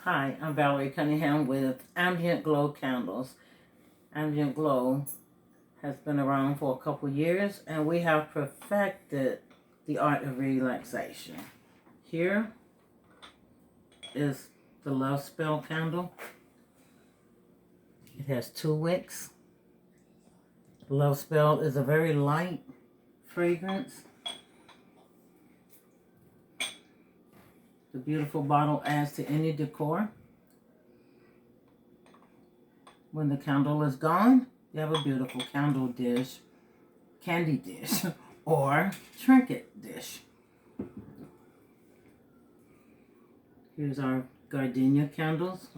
Hi, I'm Valerie Cunningham with Ambient Glow Candles. Ambient Glow has been around for a couple years, and we have perfected the art of relaxation. Here is the Love Spell candle. It has 2 wicks. Love Spell is a very light fragrance. The beautiful bottle adds to any decor. When the candle is gone, you have a beautiful candle dish, candy dish, or trinket dish. Here's our gardenia candles.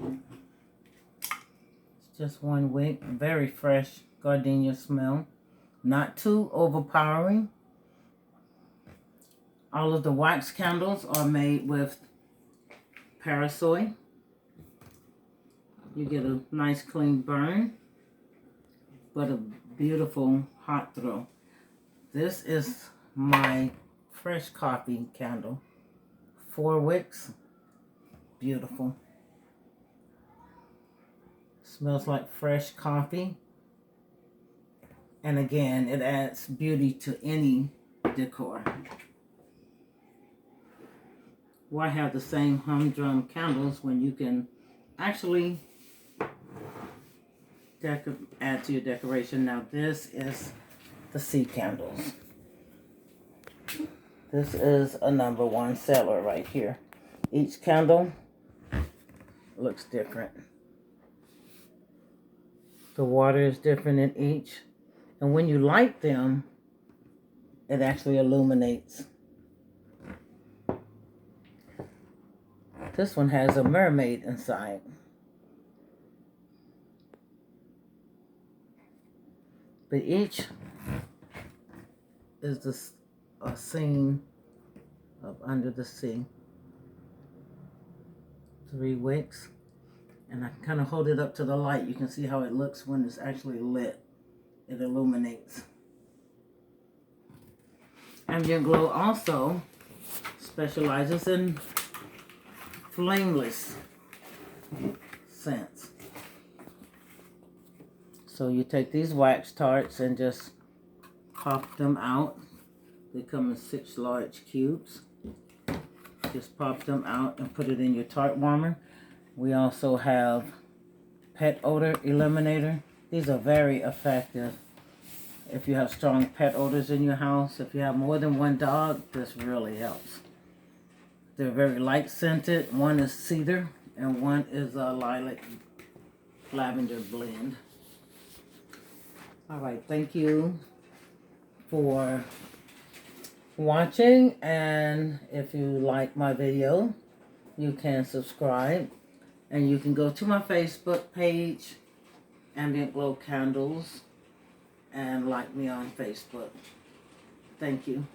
It's just 1 wick, very fresh gardenia smell, not too overpowering. All of the wax candles are made with parasol. You get a nice clean burn, but a beautiful hot throw. This is my fresh coffee candle. 4 wicks, beautiful. Smells like fresh coffee. And again, it adds beauty to any decor. Why have the same humdrum candles when you can actually add to your decoration? Now this is the sea candles. This is a #1 seller right here. Each candle looks different. The water is different in each. And when you light them, it actually illuminates. This one has a mermaid inside. But each is a scene of under the sea. 3 wicks. And I kind of hold it up to the light. You can see how it looks when it's actually lit. It illuminates. Ambient Glow also specializes in flameless scents. So you take these wax tarts and just pop them out. They come in 6 large cubes. Just pop them out and put it in your tart warmer. We also have pet odor eliminator. These are very effective if you have strong pet odors in your house. If you have more than 1 dog, this really helps. They're very light scented. One is cedar and one is a lilac lavender blend. All right, thank you for watching, and if you like my video, you can subscribe, and you can go to my Facebook page, Ambient Glow Candles, and like me on Facebook. Thank you.